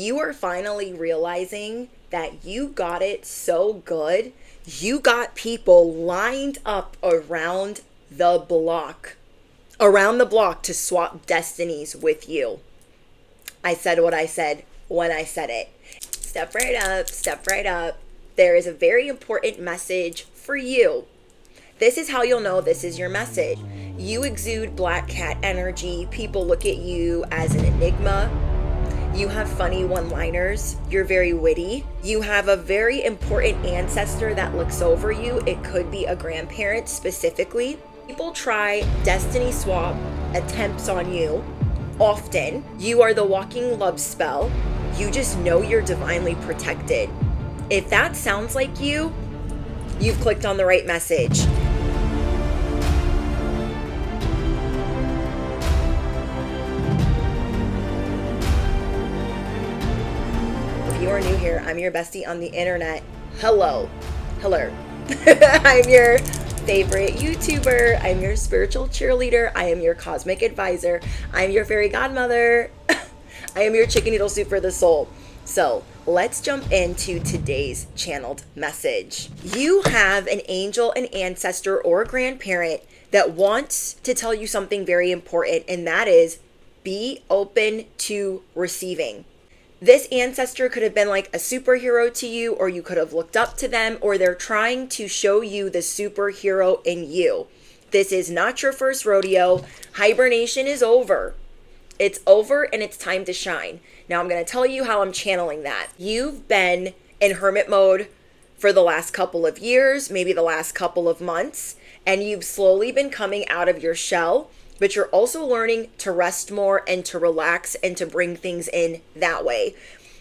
You are finally realizing that you got it so good. You got people lined up around the block to swap destinies with you. I said what I said when I said it. Step right up, step right up. There is a very important message for you. This is how you'll know this is your message. You exude black cat energy. People look at you as an enigma. You have funny one-liners. You're very witty. You have a very important ancestor that looks over you. It could be a grandparent specifically. People try destiny swap attempts on you often. You are the walking love spell. You just know you're divinely protected. If that sounds like you, you've clicked on the right message. If you are new here, I'm your bestie on the internet. Hello. I'm your favorite YouTuber. I'm your spiritual cheerleader. I am your cosmic advisor. I'm your fairy godmother. I am your chicken noodle soup for the soul. So let's jump into today's channeled message. You have an angel, an ancestor, or a grandparent that wants to tell you something very important, and that is be open to receiving. This ancestor could have been like a superhero to you, or you could have looked up to them, or they're trying to show you the superhero in you. This is not your first rodeo. Hibernation is over. It's over and it's time to shine. Now I'm going to tell you how I'm channeling that. You've been in hermit mode for the last couple of years, maybe the last couple of months, and you've slowly been coming out of your shell, but you're also learning to rest more and to relax and to bring things in that way.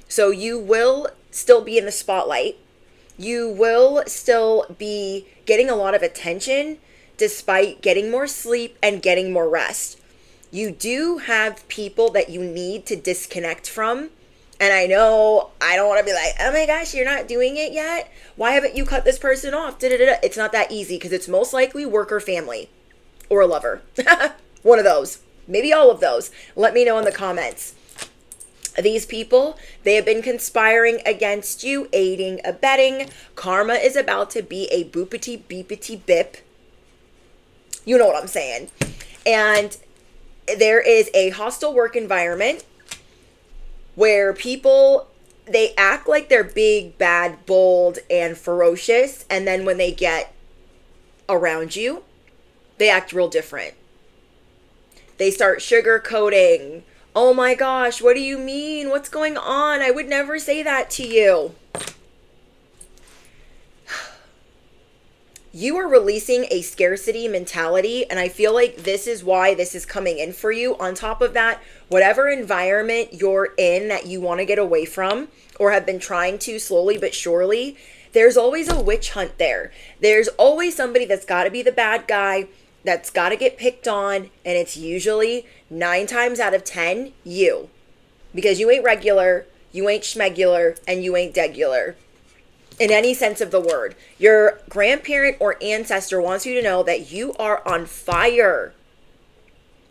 So you will still be in the spotlight. You will still be getting a lot of attention despite getting more sleep and getting more rest. You do have people that you need to disconnect from. And I know I don't want to be like, oh my gosh, you're not doing it yet. Why haven't you cut this person off? It's not that easy, because it's most likely work or family or a lover. One of those, maybe all of those. Let me know in the comments. These people, they have been conspiring against you, aiding, abetting. Karma is about to be a boopity beepity bip. You know what I'm saying. And there is a hostile work environment where people, they act like they're big, bad, bold, and ferocious. And then when they get around you, they act real different. They start sugarcoating. Oh my gosh, what do you mean? What's going on? I would never say that to you. You are releasing a scarcity mentality, and I feel like this is why this is coming in for you. On top of that, whatever environment you're in that you want to get away from or have been trying to slowly but surely, there's always a witch hunt there. There's always somebody that's got to be the bad guy, that's got to get picked on, and it's usually 9 times out of 10 you. Because you ain't regular, you ain't schmegular, and you ain't degular. In any sense of the word. Your grandparent or ancestor wants you to know that you are on fire.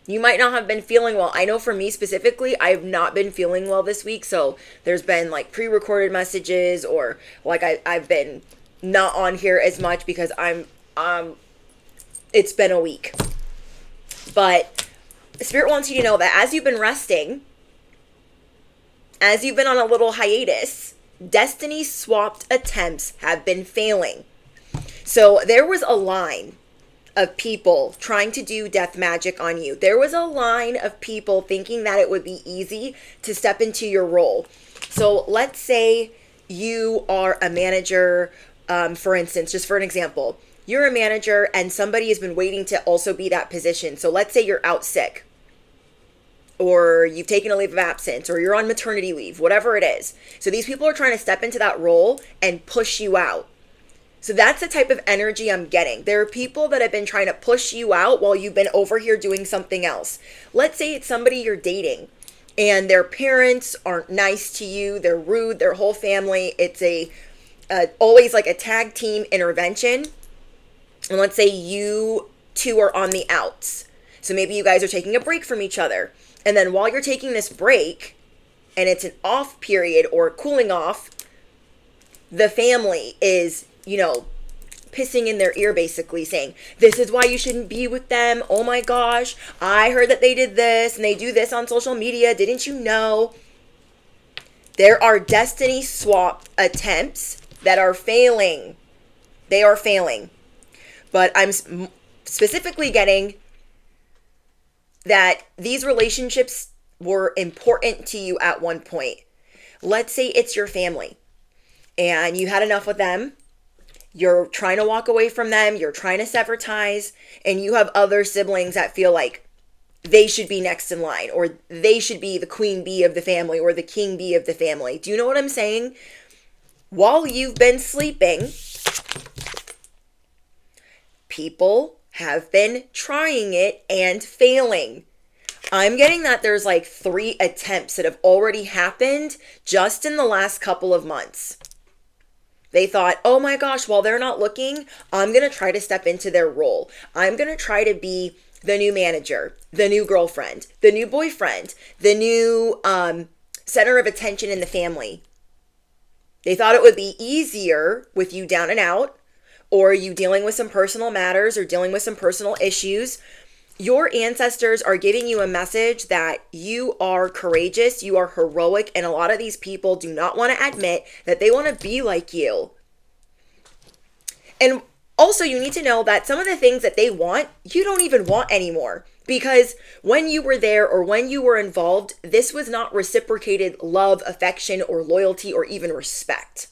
You might not have been feeling well. I know for me specifically, I have not been feeling well this week. So there's been like pre-recorded messages, or like I've been not on here as much because it's been a week. But Spirit wants you to know that as you've been resting, as you've been on a little hiatus, destiny swapped attempts have been failing. So there was a line of people trying to do death magic on you. There was a line of people thinking that it would be easy to step into your role. So let's say you are a manager, for instance, just for an example. You're a manager and somebody has been waiting to also be that position. So let's say you're out sick, or you've taken a leave of absence, or you're on maternity leave, whatever it is. So these people are trying to step into that role and push you out. So that's the type of energy I'm getting. There are people that have been trying to push you out while you've been over here doing something else. Let's say it's somebody you're dating and their parents aren't nice to you. They're rude, their whole family. It's always like a tag team intervention. And let's say you two are on the outs. So maybe you guys are taking a break from each other. And then while you're taking this break and it's an off period or cooling off, the family is, pissing in their ear, basically saying, this is why you shouldn't be with them. Oh my gosh, I heard that they did this and they do this on social media. Didn't you know? There are destiny swap attempts that are failing. They are failing. But I'm specifically getting that these relationships were important to you at one point. Let's say it's your family and you had enough with them. You're trying to walk away from them. You're trying to sever ties, and you have other siblings that feel like they should be next in line, or they should be the queen bee of the family or the king bee of the family. Do you know what I'm saying? While you've been sleeping, people have been trying it and failing. I'm getting that there's like 3 attempts that have already happened just in the last couple of months. They thought, oh my gosh, while they're not looking, I'm going to try to step into their role. I'm going to try to be the new manager, the new girlfriend, the new boyfriend, the new center of attention in the family. They thought it would be easier with you down and out, or you dealing with some personal matters or dealing with some personal issues. Your ancestors are giving you a message that you are courageous, you are heroic, and a lot of these people do not want to admit that they want to be like you. And also, you need to know that some of the things that they want, you don't even want anymore. Because when you were there or when you were involved, this was not reciprocated love, affection, or loyalty, or even respect.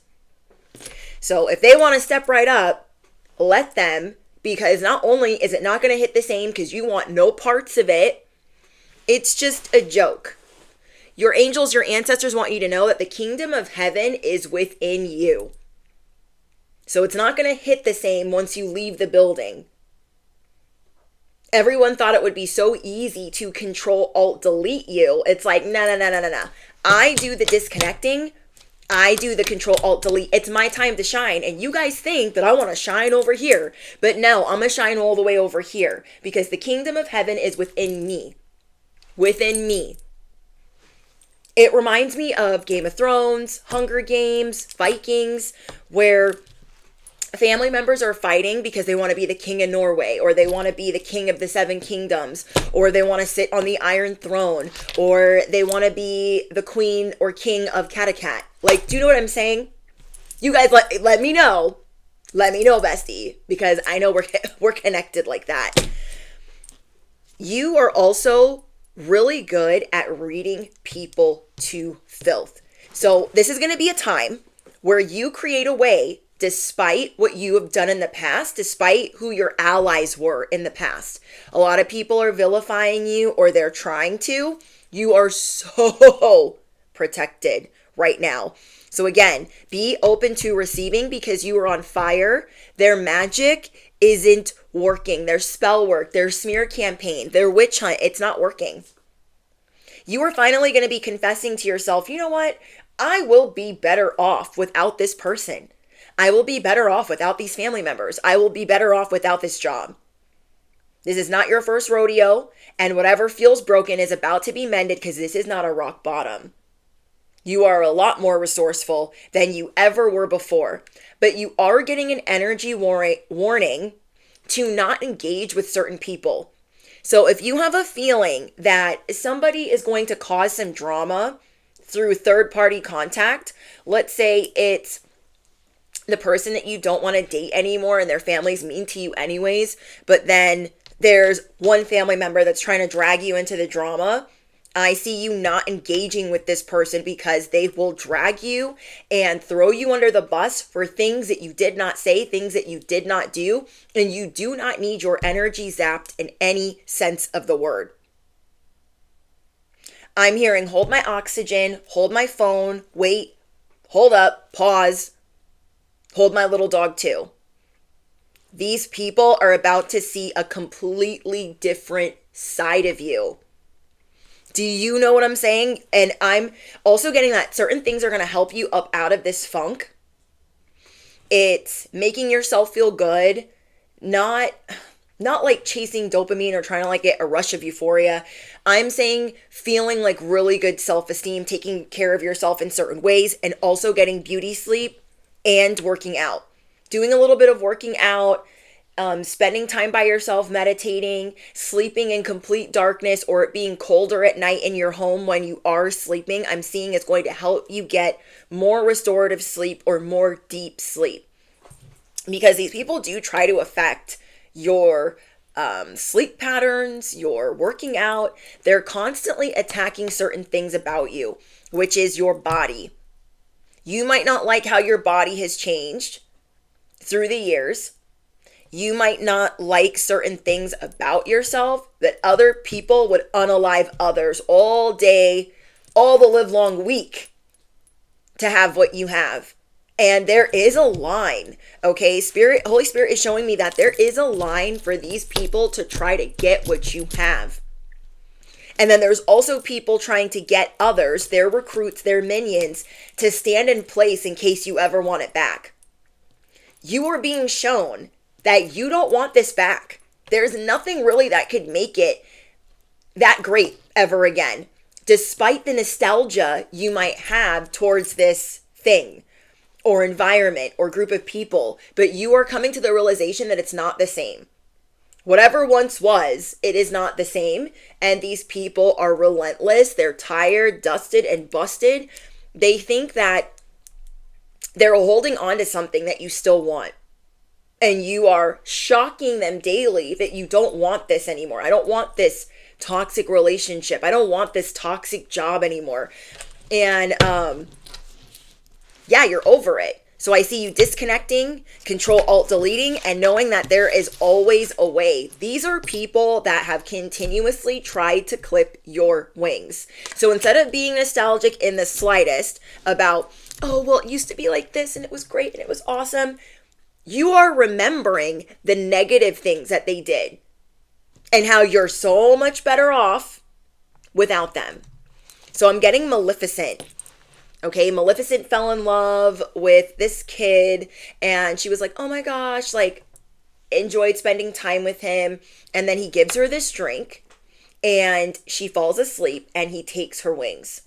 So if they want to step right up, let them. Because not only is it not going to hit the same because you want no parts of it, it's just a joke. Your angels, your ancestors want you to know that the kingdom of heaven is within you. So it's not going to hit the same once you leave the building. Everyone thought it would be so easy to control, alt, delete you. It's like, no. I do the disconnecting. I do the control, alt, delete. It's my time to shine. And you guys think that I want to shine over here. But no, I'm going to shine all the way over here. Because the kingdom of heaven is within me. Within me. It reminds me of Game of Thrones, Hunger Games, Vikings, where family members are fighting because they want to be the king of Norway, or they want to be the king of the 7 kingdoms, or they want to sit on the Iron Throne, or they want to be the queen or king of Kattegat. Like, do you know what I'm saying? You guys let me know. Let me know, bestie, because I know we're connected like that. You are also really good at reading people to filth. So this is going to be a time where you create a way, despite what you have done in the past, despite who your allies were in the past. A lot of people are vilifying you, or they're trying to. You are so protected right now. So again, be open to receiving because you are on fire. Their magic isn't working. Their spell work, their smear campaign, their witch hunt, it's not working. You are finally going to be confessing to yourself, you know what? I will be better off without this person. I will be better off without these family members. I will be better off without this job. This is not your first rodeo, and whatever feels broken is about to be mended because this is not a rock bottom. You are a lot more resourceful than you ever were before, but you are getting an energy warning to not engage with certain people. So if you have a feeling that somebody is going to cause some drama through third-party contact, let's say it's the person that you don't want to date anymore and their family's mean to you anyways, but then there's one family member that's trying to drag you into the drama, I see you not engaging with this person because they will drag you and throw you under the bus for things that you did not say, things that you did not do, and you do not need your energy zapped in any sense of the word. I'm hearing hold my oxygen, hold my phone, wait, hold up, pause, hold my little dog too. These people are about to see a completely different side of you. Do you know what I'm saying? And I'm also getting that certain things are going to help you up out of this funk. It's making yourself feel good, not Not like chasing dopamine or trying to like get a rush of euphoria. I'm saying feeling like really good self-esteem, taking care of yourself in certain ways, and also getting beauty sleep and working out. Doing a little bit of working out, spending time by yourself, meditating, sleeping in complete darkness, or it being colder at night in your home when you are sleeping, I'm seeing it's going to help you get more restorative sleep or more deep sleep. Because these people do try to affect your sleep patterns, your working out. They're constantly attacking certain things about you, which is your body. You might not like how your body has changed through the years. You might not like certain things about yourself that other people would unalive others all day, all the live long week to have what you have. And there is a line, okay? Holy Spirit is showing me that there is a line for these people to try to get what you have. And then there's also people trying to get others, their recruits, their minions, to stand in place in case you ever want it back. You are being shown that you don't want this back. There's nothing really that could make it that great ever again, despite the nostalgia you might have towards this thing or environment or group of people. But you are coming to the realization that it's not the same. Whatever once was, it is not the same. And these people are relentless. They're tired, dusted, and busted. They think that they're holding on to something that you still want. And you are shocking them daily that you don't want this anymore. I don't want this toxic relationship. I don't want this toxic job anymore. And yeah, you're over it. So I see you disconnecting, Control-Alt-Deleting, and knowing that there is always a way. These are people that have continuously tried to clip your wings. So instead of being nostalgic in the slightest about, oh, well, it used to be like this and it was great and it was awesome, you are remembering the negative things that they did and how you're so much better off without them. So I'm getting Maleficent. Okay, Maleficent fell in love with this kid and she was like, oh my gosh, like enjoyed spending time with him. And then he gives her this drink and she falls asleep and he takes her wings.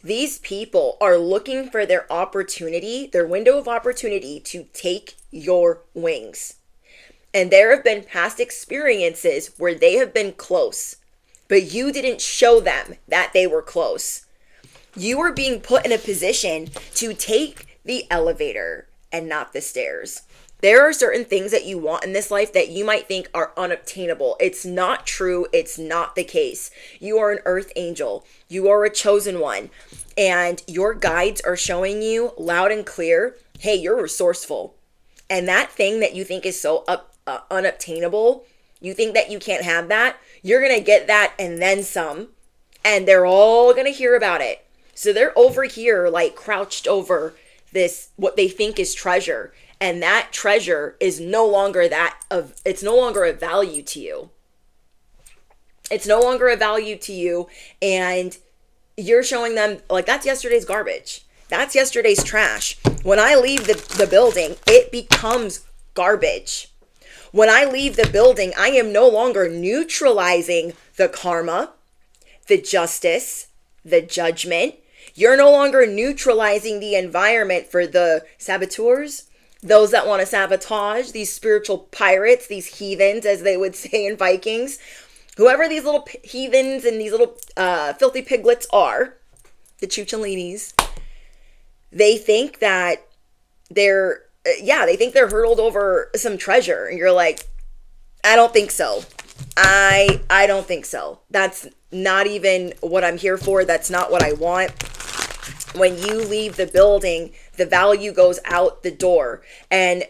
These people are looking for their opportunity, their window of opportunity to take your wings. And there have been past experiences where they have been close, but you didn't show them that they were close. You are being put in a position to take the elevator and not the stairs. There are certain things that you want in this life that you might think are unobtainable. It's not true. It's not the case. You are an earth angel. You are a chosen one. And your guides are showing you loud and clear, hey, you're resourceful. And that thing that you think is so unobtainable, you think that you can't have that, you're going to get that and then some. And they're all going to hear about it. So they're over here like crouched over this, what they think is treasure. And that treasure is no longer it's no longer a value to you. It's no longer a value to you. And you're showing them like, that's yesterday's garbage. That's yesterday's trash. When I leave the building, it becomes garbage. When I leave the building, I am no longer neutralizing the karma, the justice, the judgment. You're no longer neutralizing the environment for the saboteurs, those that want to sabotage, these spiritual pirates, these heathens, as they would say in Vikings. Whoever these little heathens and these little filthy piglets are, the Chuchalinis, they think that they're hurtled over some treasure. And you're like, I don't think so. I don't think so. That's not even what I'm here for. That's not what I want. When you leave the building, the value goes out the door. And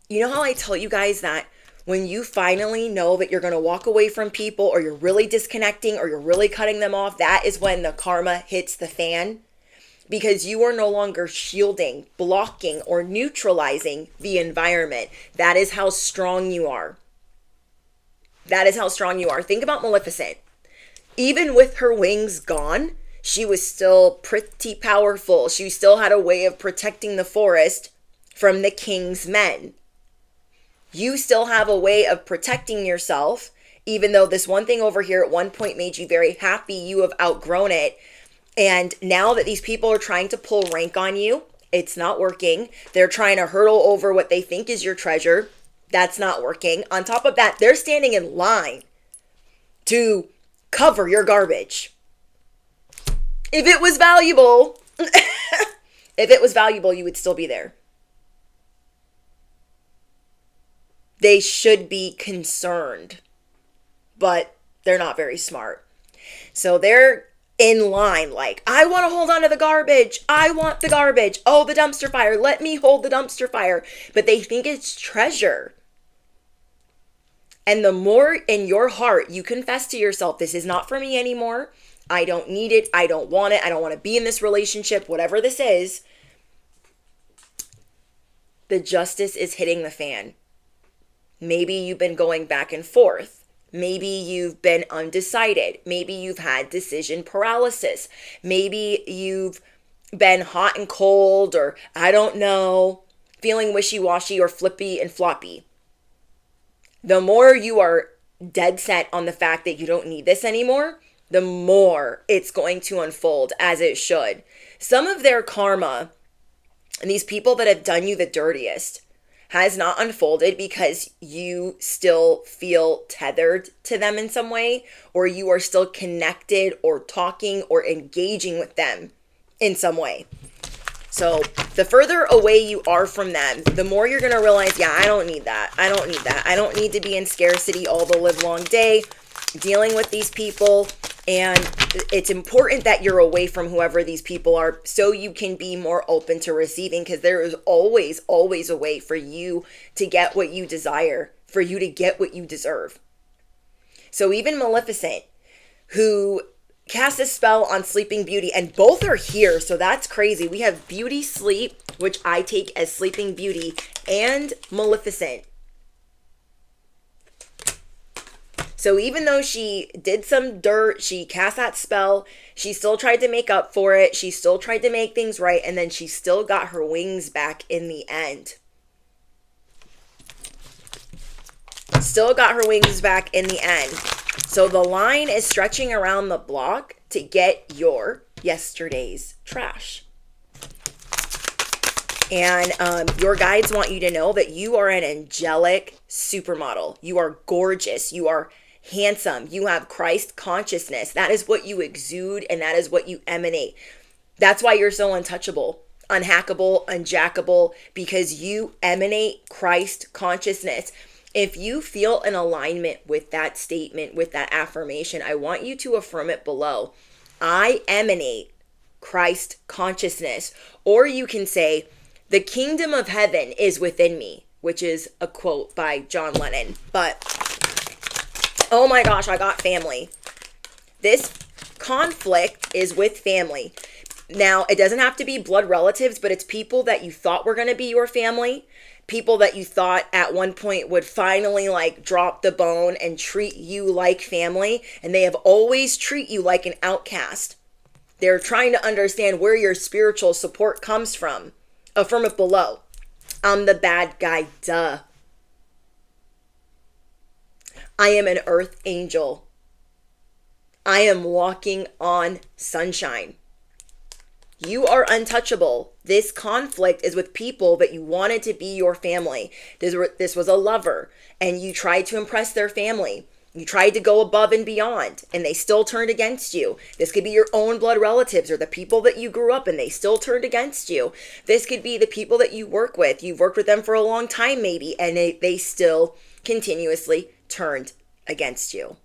you know how I tell you guys that when you finally know that you're going to walk away from people, or you're really disconnecting, or you're really cutting them off, that is when the karma hits the fan. Because you are no longer shielding, blocking, or neutralizing the environment. That is how strong you are. That is how strong you are. Think about Maleficent. Even with her wings gone, she was still pretty powerful. She still had a way of protecting the forest from the king's men. You still have a way of protecting yourself, even though this one thing over here at one point made you very happy. You have outgrown it. And now that these people are trying to pull rank on you, it's not working. They're trying to hurdle over what they think is your treasure. That's not working. On top of that, they're standing in line to cover your garbage. If it was valuable, you would still be there. They should be concerned, but they're not very smart. So they're in line like, I want to hold on to the garbage. I want the garbage. Oh, the dumpster fire. Let me hold the dumpster fire. But they think it's treasure. And the more in your heart you confess to yourself, this is not for me anymore. I don't need it. I don't want it. I don't want to be in this relationship, whatever this is. The justice is hitting the fan. Maybe you've been going back and forth. Maybe you've been undecided. Maybe you've had decision paralysis. Maybe you've been hot and cold, or I don't know, feeling wishy-washy or flippy and floppy. The more you are dead set on the fact that you don't need this anymore, the more it's going to unfold as it should. Some of their karma, and these people that have done you the dirtiest, has not unfolded because you still feel tethered to them in some way, or you are still connected or talking or engaging with them in some way. So the further away you are from them, the more you're going to realize, yeah, I don't need that. I don't need that. I don't need to be in scarcity all the live long day dealing with these people. And it's important that you're away from whoever these people are so you can be more open to receiving, because there is always, always a way for you to get what you desire, for you to get what you deserve. So even Maleficent, who cast a spell on Sleeping Beauty, and both are here, so that's crazy. We have Beauty Sleep, which I take as Sleeping Beauty, and Maleficent. So even though she did some dirt, she cast that spell, she still tried to make up for it, she still tried to make things right, and then she still got her wings back in the end. Still got her wings back in the end. So the line is stretching around the block to get your yesterday's trash. And your guides want you to know that you are an angelic supermodel. You are gorgeous. You are handsome. You have Christ consciousness. That is what you exude, and that is what you emanate. That's why you're so untouchable, unhackable, unjackable, because you emanate Christ consciousness. If you feel an alignment with that statement, with that affirmation, I want you to affirm it below. I emanate Christ consciousness. Or you can say, the kingdom of heaven is within me, which is a quote by John Lennon. But, oh my gosh, I got family. This conflict is with family. Now, it doesn't have to be blood relatives, but it's people that you thought were going to be your family. People that you thought at one point would finally drop the bone and treat you like family. And they have always treat you like an outcast. They're trying to understand where your spiritual support comes from. Affirm it below. I'm the bad guy, duh. I am an earth angel. I am walking on sunshine. You are untouchable. This conflict is with people that you wanted to be your family. This was a lover, and you tried to impress their family. You tried to go above and beyond, and they still turned against you. This could be your own blood relatives or the people that you grew up and they still turned against you. This could be the people that you work with. You've worked with them for a long time maybe, and they still continuously turned against you.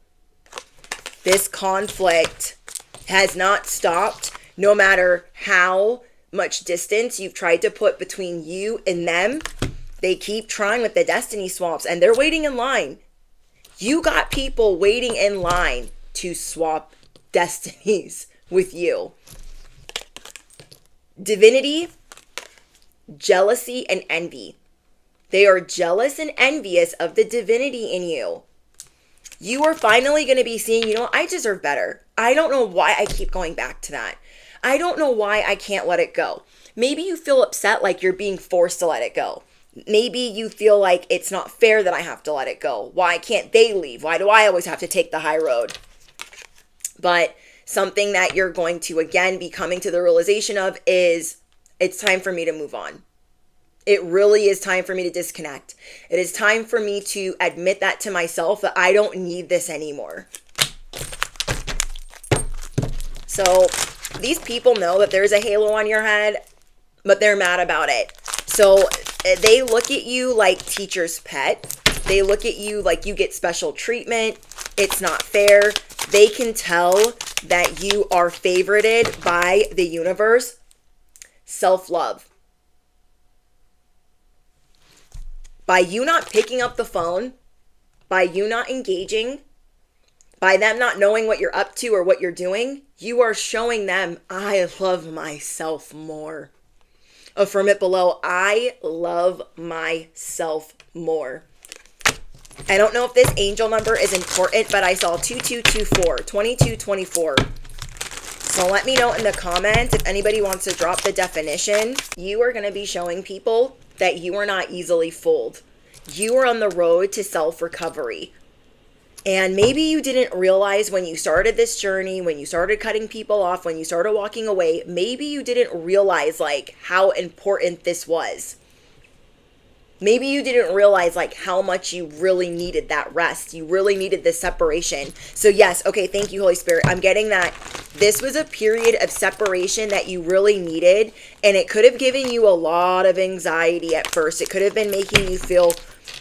This conflict has not stopped, no matter how much distance you've tried to put between you and them. They keep trying with the destiny swaps, and they're waiting in line. You got people waiting in line to swap destinies with you. Divinity, jealousy, and envy. They are jealous and envious of the divinity in you. You are finally going to be seeing, I deserve better. I don't know why I keep going back to that. I don't know why I can't let it go. Maybe you feel upset like you're being forced to let it go. Maybe you feel like it's not fair that I have to let it go. Why can't they leave? Why do I always have to take the high road? But something that you're going to, again, be coming to the realization of is it's time for me to move on. It really is time for me to disconnect. It is time for me to admit that to myself, that I don't need this anymore. So these people know that there's a halo on your head, but they're mad about it. So they look at you like teacher's pet. They look at you like you get special treatment. It's not fair. They can tell that you are favorited by the universe. Self-love. By you not picking up the phone, by you not engaging, by them not knowing what you're up to or what you're doing, you are showing them, I love myself more. Affirm it below. I love myself more. I don't know if this angel number is important, but I saw 2224, 2224. So let me know in the comments if anybody wants to drop the definition. You are going to be showing people that you are not easily fooled. You are on the road to self-recovery. And maybe you didn't realize when you started this journey, when you started cutting people off, when you started walking away, maybe you didn't realize like how important this was. Maybe you didn't realize like how much you really needed that rest. You really needed this separation. So yes, okay, thank you, Holy Spirit. I'm getting that this was a period of separation that you really needed, and it could have given you a lot of anxiety at first. It could have been making you feel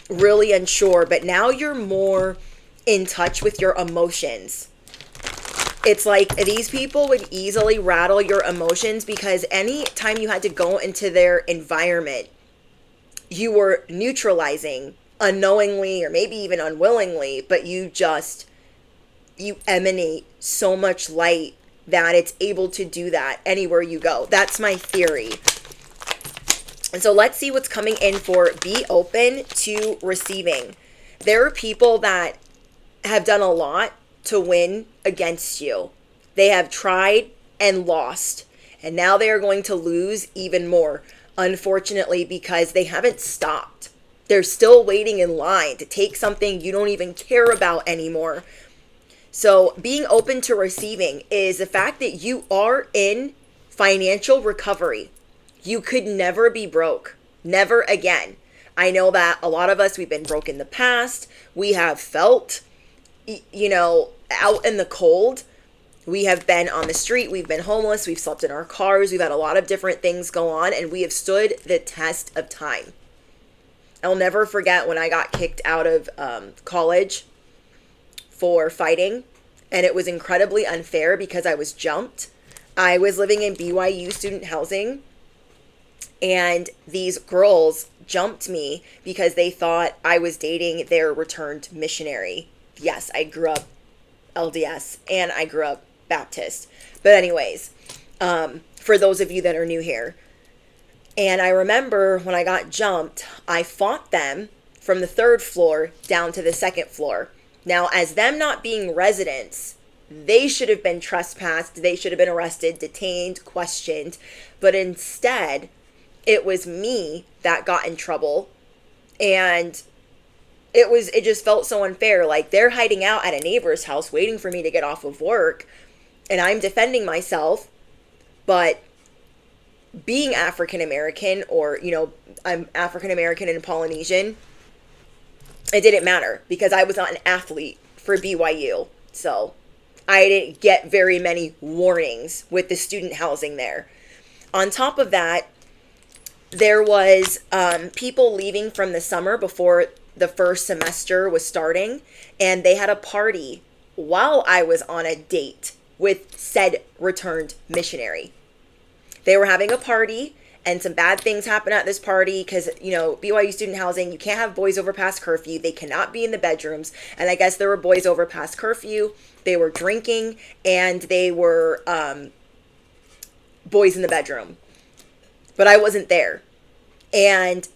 really unsure, but now you're more in touch with your emotions. It's like these people would easily rattle your emotions because any time you had to go into their environment, you were neutralizing unknowingly or maybe even unwillingly, but you emanate so much light that it's able to do that anywhere you go. That's my theory. And so let's see what's coming in for be open to receiving. There are people that have done a lot to win against you. They have tried and lost, and now they are going to lose even more, unfortunately, because they haven't stopped. They're still waiting in line to take something you don't even care about anymore. So being open to receiving is the fact that you are in financial recovery. You could never be broke. Never again. I know that a lot of us, we've been broke in the past. We have felt, out in the cold. We have been on the street. We've been homeless. We've slept in our cars. We've had a lot of different things go on, and we have stood the test of time. I'll never forget when I got kicked out of college for fighting, and it was incredibly unfair because I was jumped. I was living in BYU student housing, and these girls jumped me because they thought I was dating their returned missionary. Yes, I grew up LDS and I grew up Baptist. But anyways, for those of you that are new here, and I remember when I got jumped, I fought them from the 3rd floor down to the 2nd floor. Now, as them not being residents, they should have been trespassed. They should have been arrested, detained, questioned. But instead, it was me that got in trouble. And it just felt so unfair. Like they're hiding out at a neighbor's house waiting for me to get off of work. And I'm defending myself. But being African American, or, I'm African American and Polynesian, it didn't matter because I was not an athlete for BYU. So I didn't get very many warnings with the student housing there. On top of that, there was people leaving from the summer before the first semester was starting, and they had a party while I was on a date with said returned missionary. They were having a party, and some bad things happened at this party because, BYU student housing, you can't have boys over past curfew. They cannot be in the bedrooms. And I guess there were boys over past curfew. They were drinking, and they were boys in the bedroom. But I wasn't there. And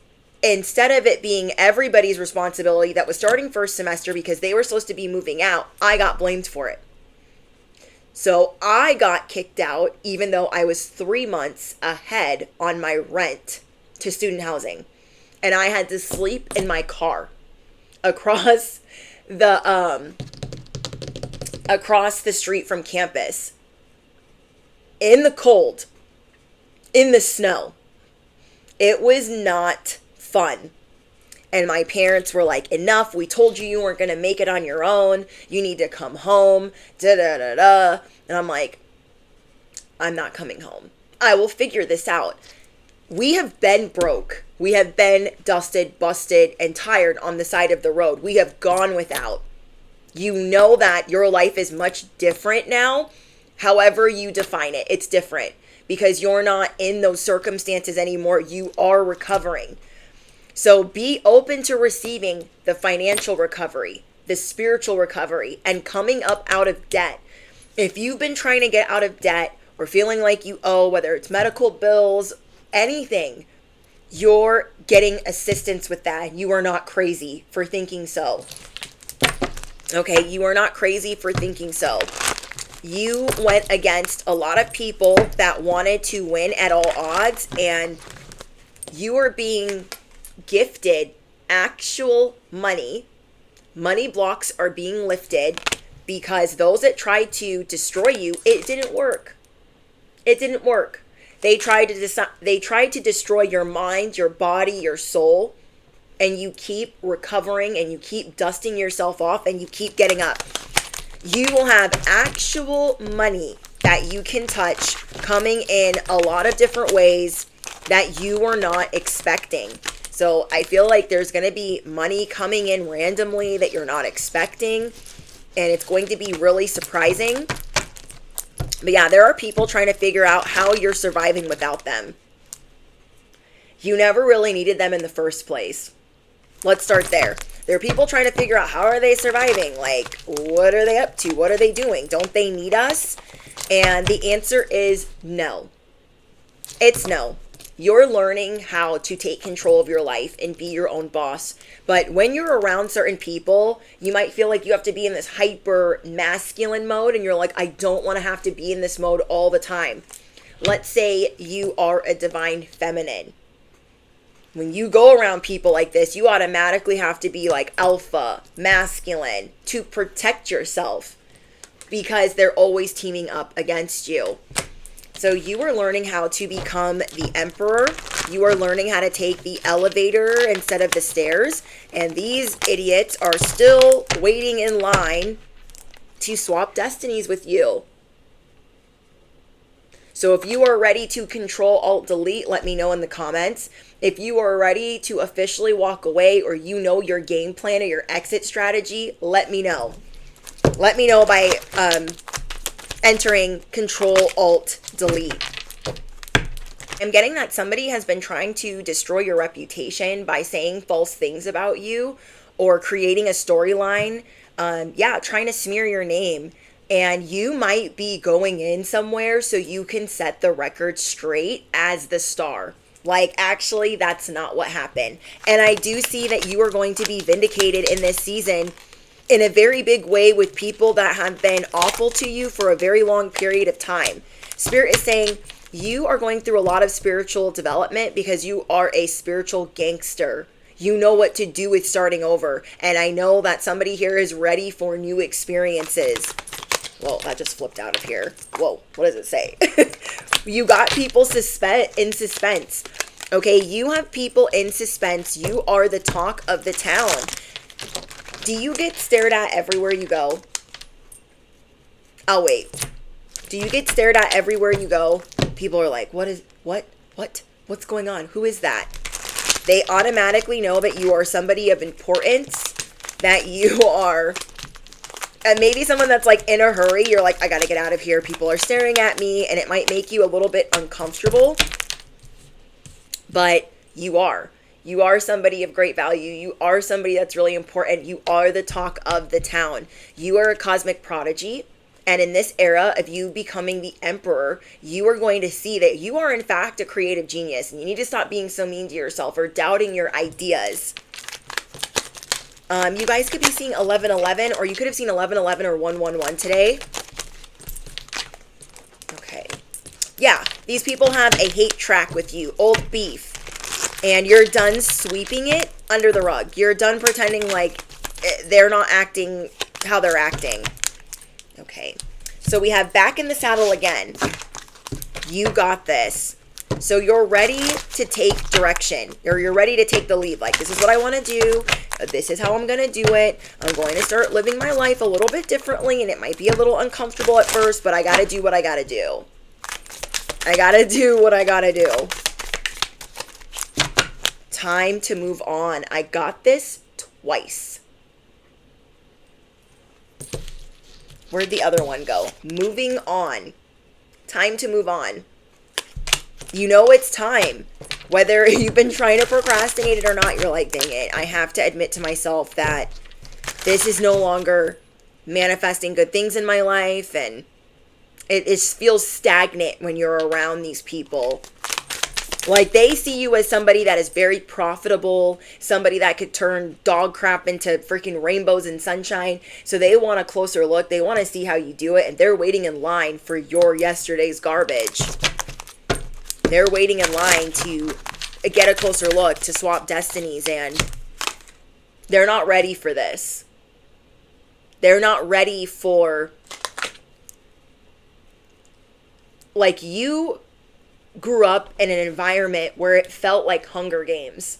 instead of it being everybody's responsibility that was starting first semester because they were supposed to be moving out, I got blamed for it. So I got kicked out even though I was 3 months ahead on my rent to student housing. and I had to sleep in my car across the street from campus in the cold, in the snow. It was not fun. And my parents were like, enough, we told you you weren't going to make it on your own. You need to come home, da-da-da-da. And I'm like, I'm not coming home. I will figure this out. We have been broke. We have been dusted, busted, and tired on the side of the road. We have gone without. You know that your life is much different now. However you define it, it's different because you're not in those circumstances anymore. You are recovering. So be open to receiving the financial recovery, the spiritual recovery, and coming up out of debt. If you've been trying to get out of debt or feeling like you owe, whether it's medical bills, anything, you're getting assistance with that. You are not crazy for thinking so. Okay, you are not crazy for thinking so. You went against a lot of people that wanted to win at all odds, and you are being gifted actual money. Money blocks are being lifted because those that tried to destroy you, it didn't work. It didn't work. They tried to destroy your mind, your body, your soul, and you keep recovering and you keep dusting yourself off and you keep getting up. You will have actual money that you can touch coming in a lot of different ways that you were not expecting. So I feel like there's going to be money coming in randomly that you're not expecting, and it's going to be really surprising. But yeah, there are people trying to figure out how you're surviving without them. You never really needed them in the first place. Let's start there. There are people trying to figure out how are they surviving? Like, what are they up to? What are they doing? Don't they need us? And the answer is no. It's no. You're learning how to take control of your life and be your own boss. But when you're around certain people, you might feel like you have to be in this hyper masculine mode, and you're like, I don't want to have to be in this mode all the time. Let's say you are a divine feminine. When you go around people like this, you automatically have to be like alpha, masculine, to protect yourself because they're always teaming up against you. So you are learning how to become the emperor. You are learning how to take the elevator instead of the stairs. And these idiots are still waiting in line to swap destinies with you. So if you are ready to Control Alt Delete, let me know in the comments. If you are ready to officially walk away, or you know your game plan or your exit strategy, let me know. Let me know by entering Control Alt Delete. I'm getting that somebody has been trying to destroy your reputation by saying false things about you or creating a storyline. Trying to smear your name. And you might be going in somewhere so you can set the record straight as the star. Like, actually, that's not what happened. And I do see that you are going to be vindicated in this season in a very big way with people that have been awful to you for a very long period of time. Spirit is saying you are going through a lot of spiritual development because you are a spiritual gangster. You know what to do with starting over. And I know that somebody here is ready for new experiences. Well, that just flipped out of here. Whoa, what does it say? You got people in suspense. Okay, you have people in suspense. You are the talk of the town. Do you get stared at everywhere you go? I'll wait. Do you get stared at everywhere you go? People are like, what's going on? Who is that? They automatically know that you are somebody of importance, that you are, and maybe someone that's like in a hurry. You're like, I gotta get out of here. People are staring at me, and it might make you a little bit uncomfortable, but you are. You are somebody of great value. You are somebody that's really important. You are the talk of the town. You are a cosmic prodigy. And in this era of you becoming the emperor, you are going to see that you are in fact a creative genius. And you need to stop being so mean to yourself or doubting your ideas. You guys could be seeing 1111, or you could have seen 1111 or 111 today. Okay. Yeah, these people have a hate track with you. Old beef. And you're done sweeping it under the rug. You're done pretending like they're not acting how they're acting. Okay. So we have back in the saddle again. You got this. So you're ready to take direction, or you're ready to take the lead. Like, this is what I want to do. This is how I'm going to do it. I'm going to start living my life a little bit differently, and it might be a little uncomfortable at first, but I got to do what I got to do. I got to do what I got to do. Time to move on. I got this twice. Where'd the other one go? Moving on. Time to move on. You know it's time. Whether you've been trying to procrastinate it or not, you're like, dang it. I have to admit to myself that this is no longer manifesting good things in my life. And it feels stagnant when you're around these people. Like, they see you as somebody that is very profitable, somebody that could turn dog crap into freaking rainbows and sunshine. So they want a closer look. They want to see how you do it. And they're waiting in line for your yesterday's garbage. They're waiting in line to get a closer look, to swap destinies. And they're not ready for this. They're not ready for, like, you grew up in an environment where it felt like Hunger Games.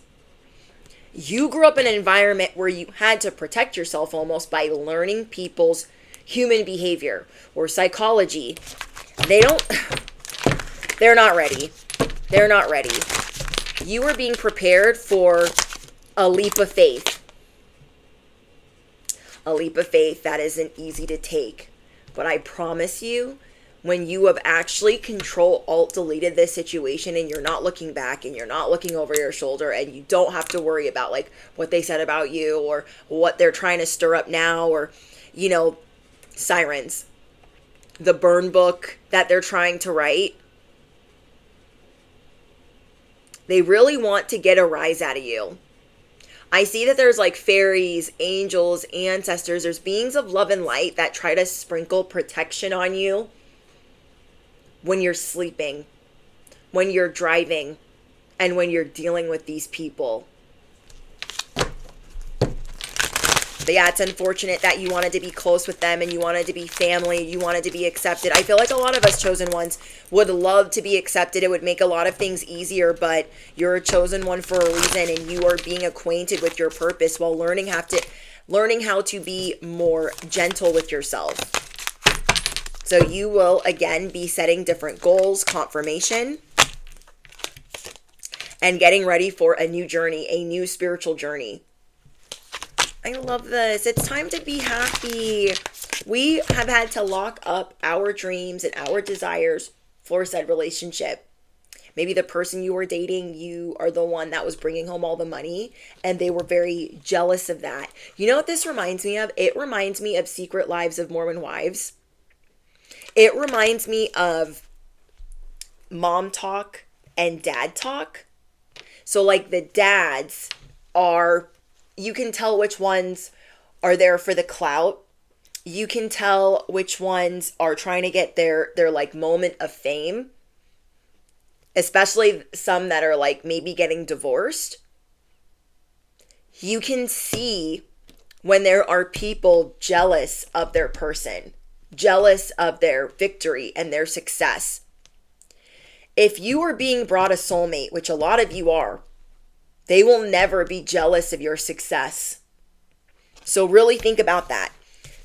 You grew up in an environment where you had to protect yourself almost by learning people's human behavior or psychology. They're not ready. They're not ready. You are being prepared for a leap of faith. A leap of faith that isn't easy to take. But I promise you, when you have actually Control-Alt-Deleted this situation and you're not looking back and you're not looking over your shoulder and you don't have to worry about like what they said about you or what they're trying to stir up now or, you know, sirens, the burn book that they're trying to write. They really want to get a rise out of you. I see that there's like fairies, angels, ancestors, there's beings of love and light that try to sprinkle protection on you when you're sleeping, when you're driving, and when you're dealing with these people. But yeah, it's unfortunate that you wanted to be close with them and you wanted to be family, you wanted to be accepted. I feel like a lot of us chosen ones would love to be accepted. It would make a lot of things easier, but you're a chosen one for a reason and you are being acquainted with your purpose while learning how to be more gentle with yourself. So you will, again, be setting different goals, confirmation, and getting ready for a new journey, a new spiritual journey. I love this. It's time to be happy. We have had to lock up our dreams and our desires for said relationship. Maybe the person you were dating, you are the one that was bringing home all the money, and they were very jealous of that. You know what this reminds me of? It reminds me of Secret Lives of Mormon Wives. It reminds me of mom talk and dad talk. So like the dads are, you can tell which ones are there for the clout. You can tell which ones are trying to get their like moment of fame. Especially some that are like maybe getting divorced. You can see when there are people jealous of their person, jealous of their victory and their success. If you are being brought a soulmate, which a lot of you are, they will never be jealous of your success. So really think about that.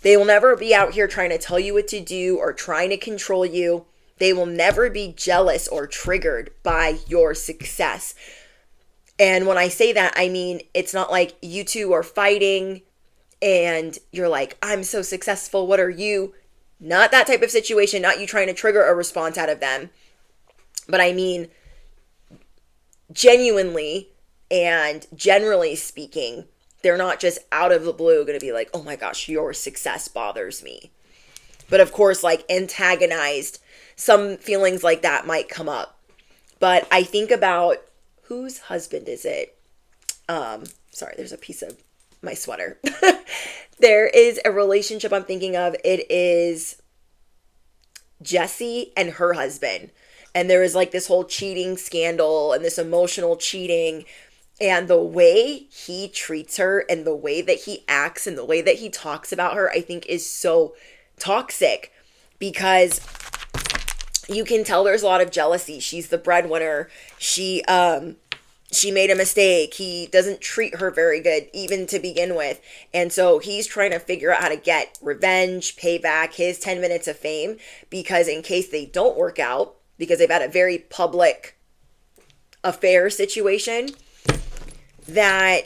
They will never be out here trying to tell you what to do or trying to control you. They will never be jealous or triggered by your success. And when I say that, I mean, it's not like you two are fighting and you're like, I'm so successful, what are you? Not that type of situation, not you trying to trigger a response out of them. But I mean, genuinely and generally speaking, they're not just out of the blue going to be like, oh my gosh, your success bothers me. But of course, like antagonized, some feelings like that might come up. But I think about, whose husband is it? Sorry, there's a piece of my sweater. There is a relationship I'm thinking of. It is Jessie and her husband. And there was like this whole cheating scandal and this emotional cheating. And the way he treats her and the way that he acts and the way that he talks about her, I think is so toxic, because you can tell there's a lot of jealousy. She's the breadwinner. She made a mistake. He doesn't treat her very good, even to begin with. And so he's trying to figure out how to get revenge, pay back his 10 minutes of fame, because in case they don't work out, because they've had a very public affair situation, that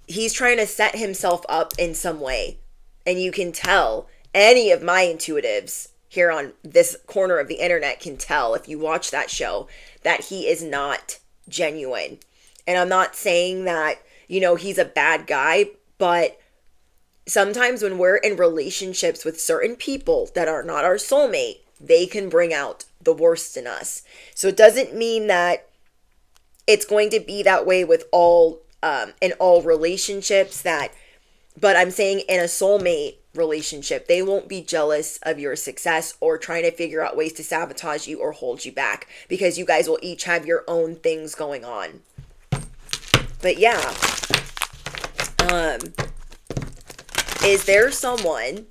he's trying to set himself up in some way. And you can tell, any of my intuitives here on this corner of the internet can tell, if you watch that show, that he is not genuine. And I'm not saying that, he's a bad guy, but sometimes when we're in relationships with certain people that are not our soulmate, they can bring out the worst in us. So it doesn't mean that it's going to be that way with all in all relationships, but I'm saying in a soulmate relationship, they won't be jealous of your success or trying to figure out ways to sabotage you or hold you back, because you guys will each have your own things going on. But yeah, is there someone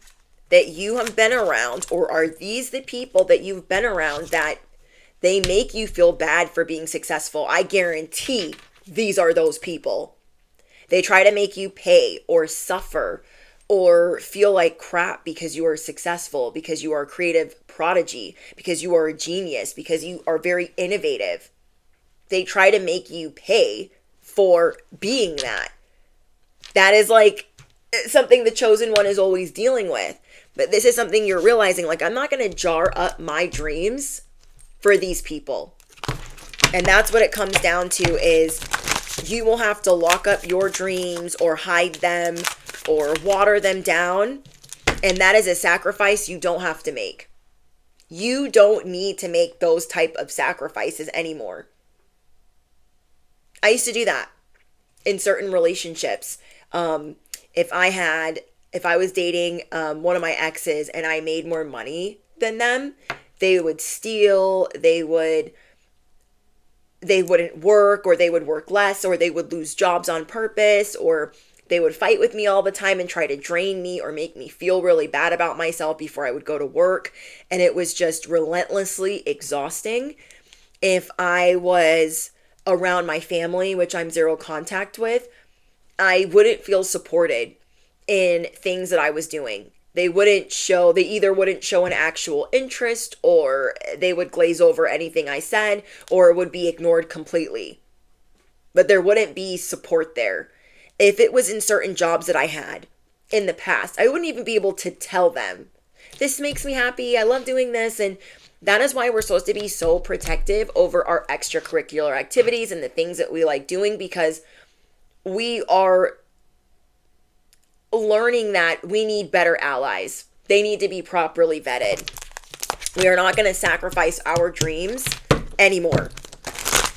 that you have been around, or are these the people that you've been around that they make you feel bad for being successful? I guarantee these are those people. They try to make you pay or suffer or feel like crap because you are successful, because you are a creative prodigy, because you are a genius, because you are very innovative. They try to make you pay for being that. That is like something the chosen one is always dealing with. But this is something you're realizing, like, I'm not going to jar up my dreams for these people. And that's what it comes down to, is you will have to lock up your dreams or hide them or water them down. And that is a sacrifice you don't have to make. You don't need to make those type of sacrifices anymore. I used to do that in certain relationships. If I was dating one of my exes and I made more money than them, they would steal, they wouldn't work, or they would work less, or they would lose jobs on purpose, or they would fight with me all the time and try to drain me or make me feel really bad about myself before I would go to work. And it was just relentlessly exhausting. If I was around my family, which I'm zero contact with, I wouldn't feel supported in things that I was doing. They either wouldn't show an actual interest, or they would glaze over anything I said, or it would be ignored completely. But there wouldn't be support there. If it was in certain jobs that I had in the past, I wouldn't even be able to tell them, this makes me happy, I love doing this. And that is why we're supposed to be so protective over our extracurricular activities and the things that we like doing, because we are learning that we need better allies. They need to be properly vetted. We are not going to sacrifice our dreams anymore.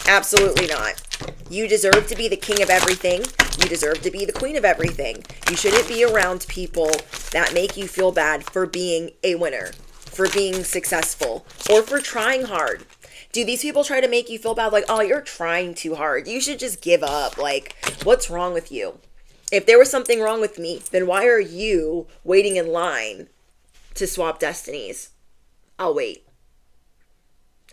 Absolutely not. You deserve to be the king of everything. You deserve to be the queen of everything. You shouldn't be around people that make you feel bad for being a winner, for being successful, or for trying hard. Do these people try to make you feel bad? Like, oh, you're trying too hard, you should just give up. Like, what's wrong with you? If there was something wrong with me, then why are you waiting in line to swap destinies? I'll wait.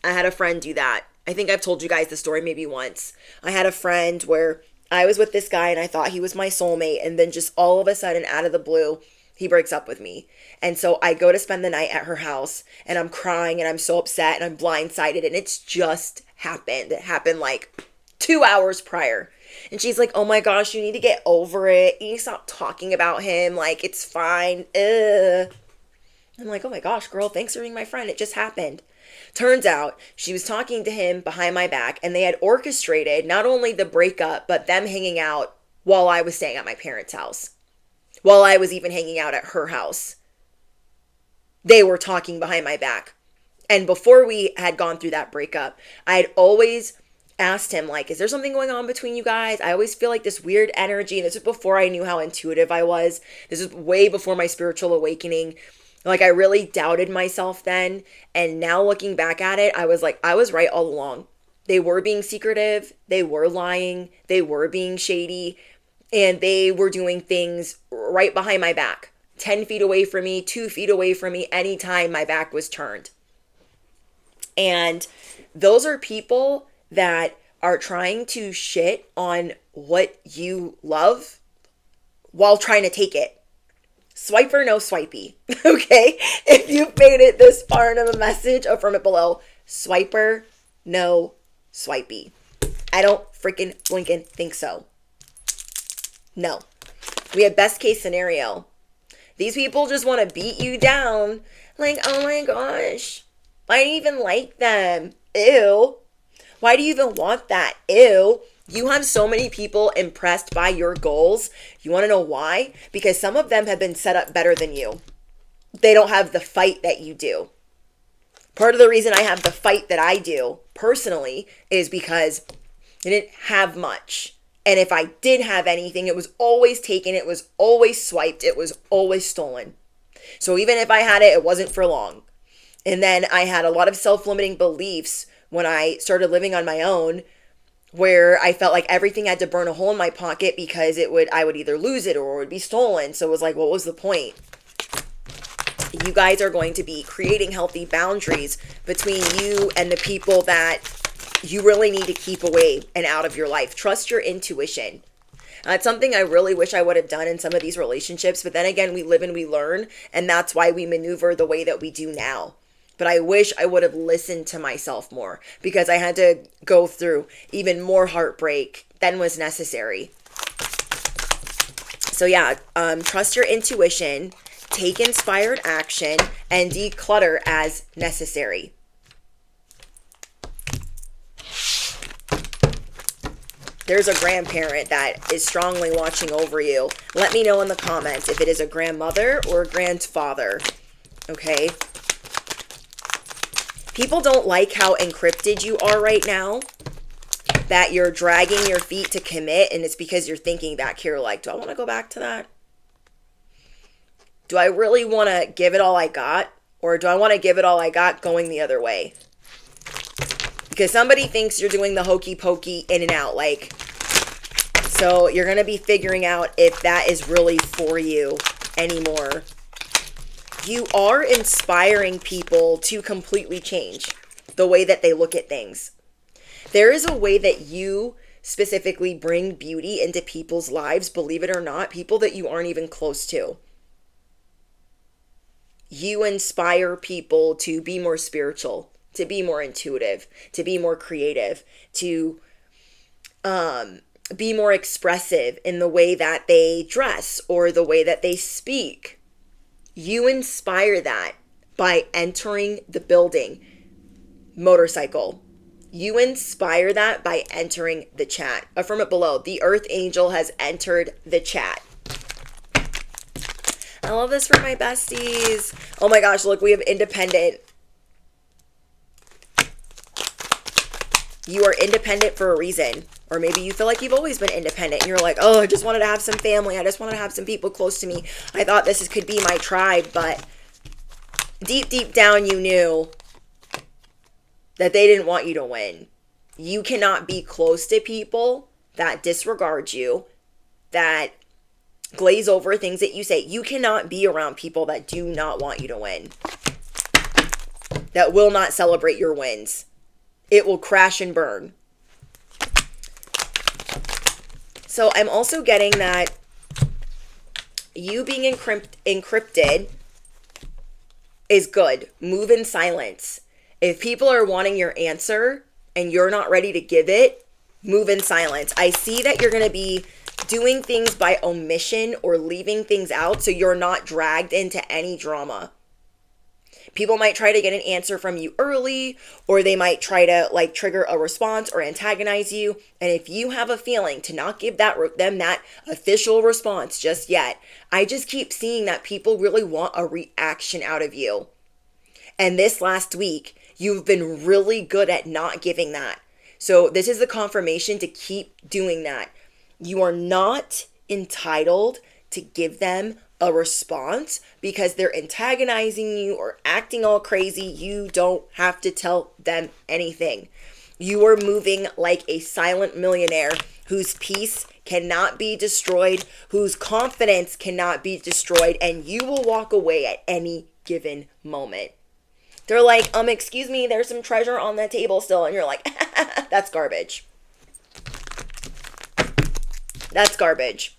I had a friend do that. I think I've told you guys the story maybe once. I had a friend where I was with this guy and I thought he was my soulmate, and then just all of a sudden, out of the blue, he breaks up with me. And so I go to spend the night at her house, and I'm crying and I'm so upset and I'm blindsided, and it's just happened. It happened like 2 hours prior. And she's like, oh my gosh, you need to get over it. You need to stop talking about him. Like, it's fine. I'm like, oh my gosh, girl, thanks for being my friend. It just happened. Turns out she was talking to him behind my back, and they had orchestrated not only the breakup, but them hanging out while I was staying at my parents' house. While I was even hanging out at her house. They were talking behind my back. And before we had gone through that breakup, I had always asked him, like, is there something going on between you guys? I always feel like this weird energy. And this was before I knew how intuitive I was. This is way before my spiritual awakening. Like, I really doubted myself then. And now looking back at it, I was like, I was right all along. They were being secretive. They were lying. They were being shady. And they were doing things right behind my back, 10 feet away from me, 2 feet away from me, anytime my back was turned. And those are people that are trying to shit on what you love while trying to take it. Swiper, no swipey. Okay? If you've made it this far into the message, affirm it below. Swiper, no swipey. I don't freaking blinking think so. No. We have best case scenario. These people just want to beat you down. Like, oh my gosh, why do you even like them? Ew. Why do you even want that? Ew. You have so many people impressed by your goals. You want to know why? Because some of them have been set up better than you. They don't have the fight that you do. Part of the reason I have the fight that I do personally is because I didn't have much. And if I did have anything, it was always taken. It was always swiped. It was always stolen. So even if I had it, it wasn't for long. And then I had a lot of self-limiting beliefs when I started living on my own, where I felt like everything had to burn a hole in my pocket because I would either lose it or it would be stolen. So it was like, what was the point? You guys are going to be creating healthy boundaries between you and the people that you really need to keep away and out of your life. Trust your intuition. That's something I really wish I would have done in some of these relationships. But then again, we live and we learn. And that's why we maneuver the way that we do now. But I wish I would have listened to myself more, because I had to go through even more heartbreak than was necessary. So yeah, trust your intuition, take inspired action, and declutter as necessary. There's a grandparent that is strongly watching over you. Let me know in the comments if it is a grandmother or a grandfather. Okay? People don't like how encrypted you are right now, that you're dragging your feet to commit, and it's because you're thinking back here like, do I want to go back to that? Do I really want to give it all I got? Or do I want to give it all I got going the other way? Because somebody thinks you're doing the hokey pokey in and out, like, so you're going to be figuring out if that is really for you anymore. You are inspiring people to completely change the way that they look at things. There is a way that you specifically bring beauty into people's lives, believe it or not, people that you aren't even close to. You inspire people to be more spiritual, to be more intuitive, to be more creative, to be more expressive in the way that they dress or the way that they speak. You inspire that by entering the building. Motorcycle. You inspire that by entering the chat. Affirm it below. The Earth Angel has entered the chat. I love this for my besties. Oh my gosh, look, we have independent. You are independent for a reason. Or maybe you feel like you've always been independent and you're like, oh, I just wanted to have some family. I just wanted to have some people close to me. I thought could be my tribe, but deep, deep down you knew that they didn't want you to win. You cannot be close to people that disregard you, that glaze over things that you say. You cannot be around people that do not want you to win, that will not celebrate your wins. It will crash and burn. So I'm also getting that you being encrypted is good. Move in silence. If people are wanting your answer and you're not ready to give it, move in silence. I see that you're going to be doing things by omission or leaving things out so you're not dragged into any drama. People might try to get an answer from you early, or they might try to like trigger a response or antagonize you. And if you have a feeling to not give them that official response just yet, I just keep seeing that people really want a reaction out of you. And this last week, you've been really good at not giving that. So this is the confirmation to keep doing that. You are not entitled to give them a response because they're antagonizing you or acting all crazy, you don't have to tell them anything. You are moving like a silent millionaire whose peace cannot be destroyed, whose confidence cannot be destroyed, and you will walk away at any given moment. They're like, excuse me, there's some treasure on the table still. And you're like, that's garbage. That's garbage.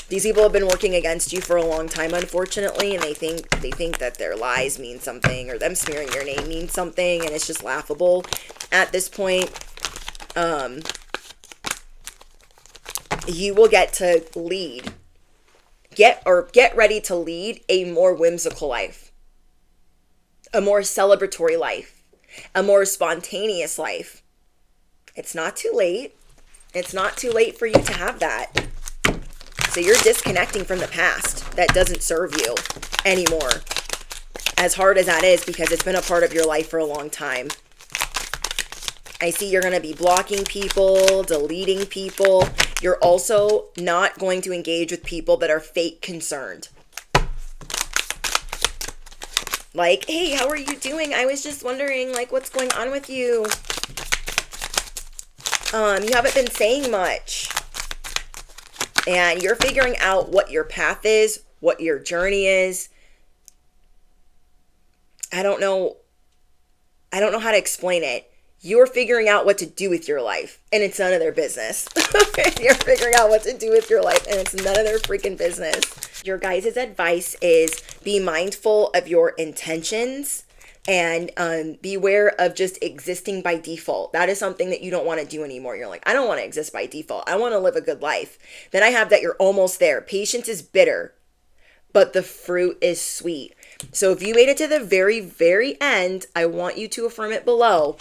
These people have been working against you for a long time, unfortunately, and they think that their lies mean something, or them smearing your name means something, and it's just laughable at this point. You will get to lead. Get ready to lead a more whimsical life, a more celebratory life, a more spontaneous life. It's not too late. It's not too late for you to have that. So you're disconnecting from the past that doesn't serve you anymore. As hard as that is, because it's been a part of your life for a long time. I see you're going to be blocking people, deleting people. You're also not going to engage with people that are fake concerned. Like, hey, how are you doing? I was just wondering, like, what's going on with you? You haven't been saying much. And you're figuring out what your path is, what your journey is. I don't know how to explain it. You're figuring out what to do with your life, and it's none of their business. You're figuring out what to do with your life, and it's none of their freaking business. Your guys' advice is be mindful of your intentions and beware of just existing by default. That is something that you don't want to do anymore. You're like, I don't want to exist by default. I want to live a good life. Then I have that you're almost there. Patience is bitter, but the fruit is sweet. So if you made it to the very, very end, I want you to affirm it below.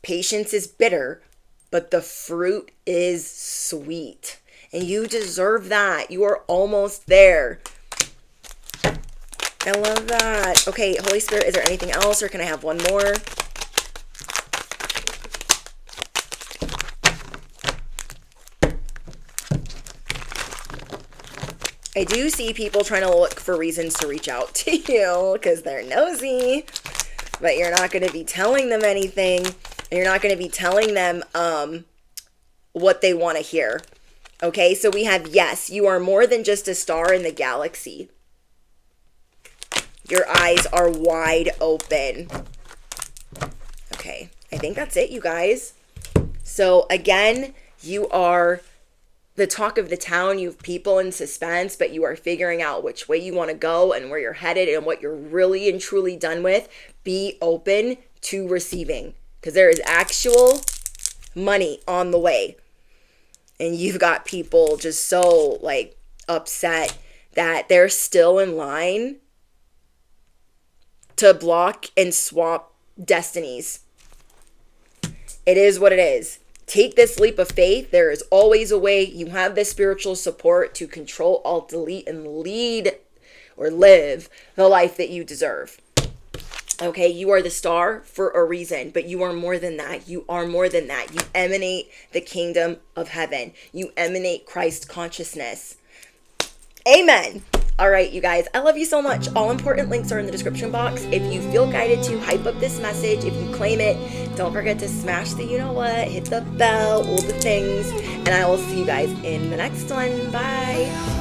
Patience is bitter, but the fruit is sweet. And you deserve that. You are almost there. I love that. Okay, Holy Spirit, is there anything else, or can I have one more? I do see people trying to look for reasons to reach out to you because they're nosy, but you're not going to be telling them anything. And you're not going to be telling them what they want to hear. Okay, so we have, yes, you are more than just a star in the galaxy. Your eyes are wide open. Okay, I think that's it, you guys. So again, you are the talk of the town. You have people in suspense, but you are figuring out which way you want to go and where you're headed and what you're really and truly done with. Be open to receiving, because there is actual money on the way. And you've got people just so like upset that they're still in line to block and swap destinies. It is what it is. Take this leap of faith. There is always a way. You have this spiritual support to control, alt, delete, and lead or live the life that you deserve. Okay, you are the star for a reason, but you are more than that. You are more than that. You emanate the kingdom of heaven. You emanate Christ consciousness. Amen. All right, you guys, I love you so much. All important links are in the description box. If you feel guided to hype up this message, if you claim it, don't forget to smash the you know what, hit the bell, all the things, and I will see you guys in the next one. Bye.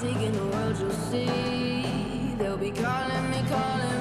Taking the world, you'll see. They'll be calling me, calling